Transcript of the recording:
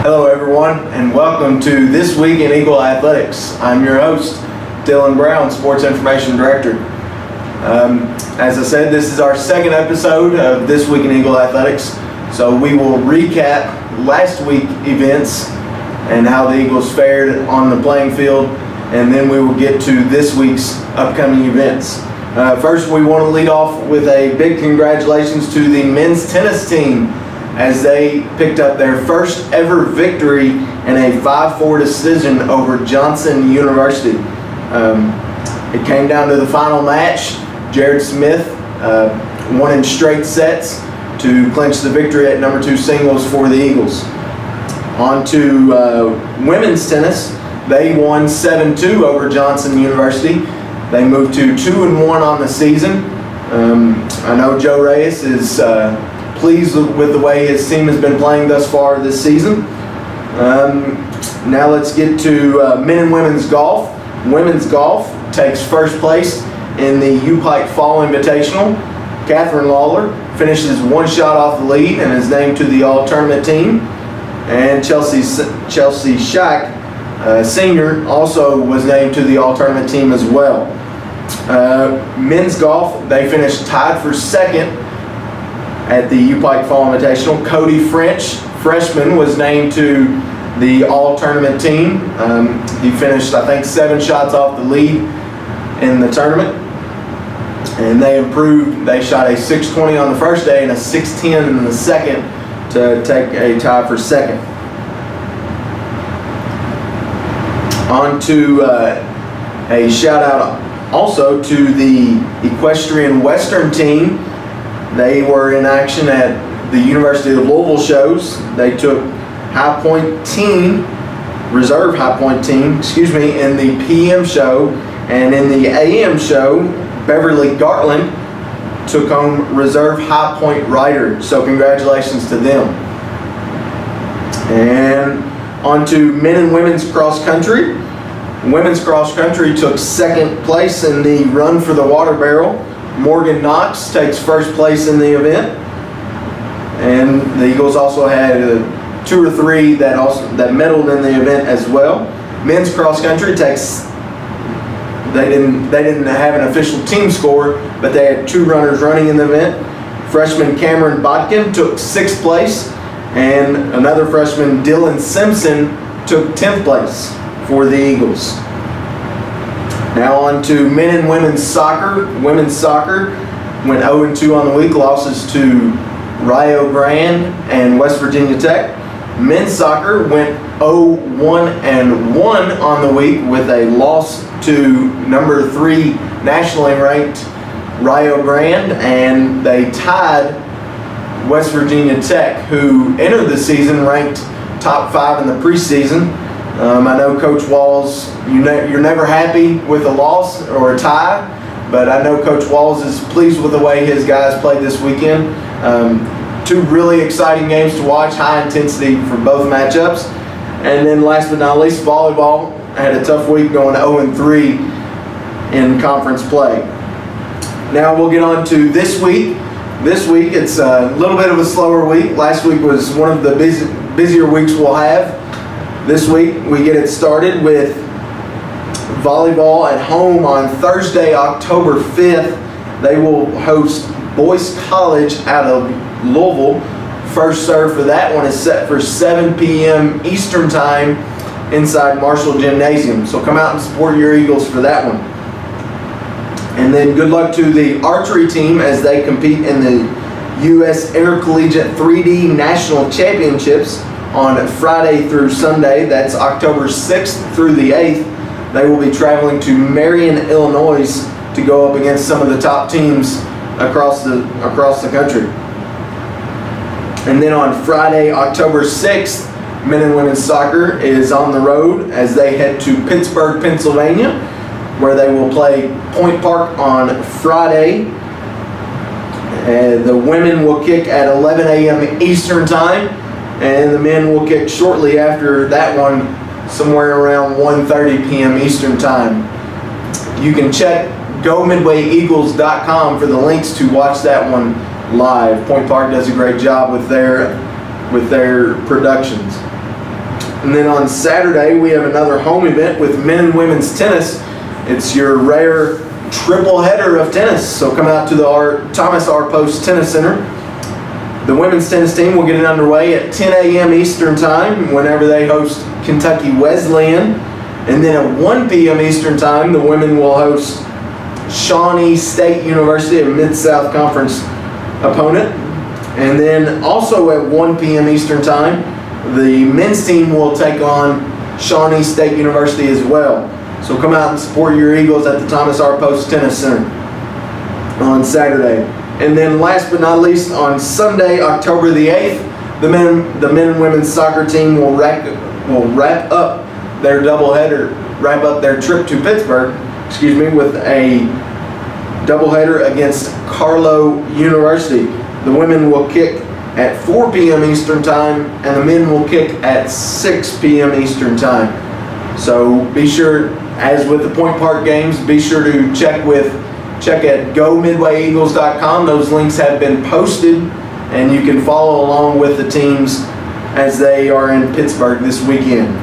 Hello everyone, and welcome to This Week in Eagle Athletics. I'm your host, Dylan Brown, Sports Information Director. As I said, this is our second episode of This Week in Eagle Athletics, so we will recap last week's events and how the Eagles fared on the playing field, and then we will get to this week's upcoming events. First, we want to lead off with a big congratulations to the men's tennis team as they picked up their first ever victory in a 5-4 decision over Johnson University. It came down to the final match. Jared Smith won in straight sets to clinch the victory at number 2 singles for the Eagles. On to women's tennis. They won 7-2 over Johnson University. They moved to 2-1 on the season. I know Joe Reyes is pleased with the way his team has been playing thus far this season. Now let's get to men and women's golf. Women's golf takes first place in the U-Pike Fall Invitational. Catherine Lawler finishes one shot off the lead and is named to the All-Tournament team. And Chelsea Shack, senior, also was named to the All-Tournament team as well. Men's golf, they finished tied for second at the U-Pike Fall Invitational. Cody French, freshman, was named to the All-Tournament team. He finished, I think, 7 shots off the lead in the tournament. And they improved. They shot a 6.20 on the first day and a 6.10 in the second to take a tie for second. On to a shout out also to the Equestrian Western team. They were in action at the University of Louisville shows. They took reserve High Point team, in the PM show, and in the AM show, Beverly Gartland took home reserve High Point rider. So congratulations to them. And on to men and women's cross country. Women's cross country took second place in the run for the water barrel. Morgan Knox takes first place in the event, and the Eagles also had 2 or 3 that medaled in the event as well. Men's cross country they didn't have an official team score, but they had 2 runners running in the event. Freshman Cameron Bodkin took 6th place, and another freshman, Dylan Simpson, took 10th place for the Eagles. Now on to men and women's soccer. Women's soccer went 0-2 on the week, losses to Rio Grande and West Virginia Tech. Men's soccer went 0-1-1 on the week with a loss to number 3 nationally ranked Rio Grande, and they tied West Virginia Tech, who entered the season ranked top 5 in the preseason. I know Coach Walls, you're never happy with a loss or a tie, but I know Coach Walls is pleased with the way his guys played this weekend. 2 really exciting games to watch, high intensity for both matchups. And then last but not least, volleyball had a tough week going 0-3 in conference play. Now we'll get on to this week. This week it's a little bit of a slower week. Last week was one of the busier weeks we'll have. This week, we get it started with volleyball at home on Thursday, October 5th. They will host Boyce College out of Louisville. First serve for that one is set for 7 p.m. Eastern Time inside Marshall Gymnasium. So come out and support your Eagles for that one. And then good luck to the archery team as they compete in the U.S. Intercollegiate 3D National Championships on Friday through Sunday. That's October 6th through the 8th. They will be traveling to Marion, Illinois to go up against some of the top teams across the country. And then on Friday, October 6th, men and women's soccer is on the road as they head to Pittsburgh, Pennsylvania, where they will play Point Park on Friday. The women will kick at 11 a.m. Eastern Time, and the men will kick shortly after that one, somewhere around 1:30 p.m. Eastern Time. You can check GoMidwayEagles.com for the links to watch that one live. Point Park does a great job with their productions. And then on Saturday, we have another home event with men and women's tennis. It's your rare triple header of tennis. So come out to the Thomas R. Post Tennis Center. The women's tennis team will get it underway at 10 a.m. Eastern Time whenever they host Kentucky Wesleyan. And then at 1 p.m. Eastern Time, the women will host Shawnee State University, a Mid-South Conference opponent. And then also at 1 p.m. Eastern Time, the men's team will take on Shawnee State University as well. So come out and support your Eagles at the Thomas R. Post Tennis Center on Saturday. And then last but not least, on Sunday, October the 8th, the men and women's soccer team will wrap up their doubleheader, wrap up their trip to Pittsburgh, with a doubleheader against Carlow University. The women will kick at 4 p.m. Eastern Time, and the men will kick at 6 p.m. Eastern Time. So be sure, as with the Point Park games, be sure to check at GoMidwayEagles.com. Those links have been posted, and you can follow along with the teams as they are in Pittsburgh this weekend.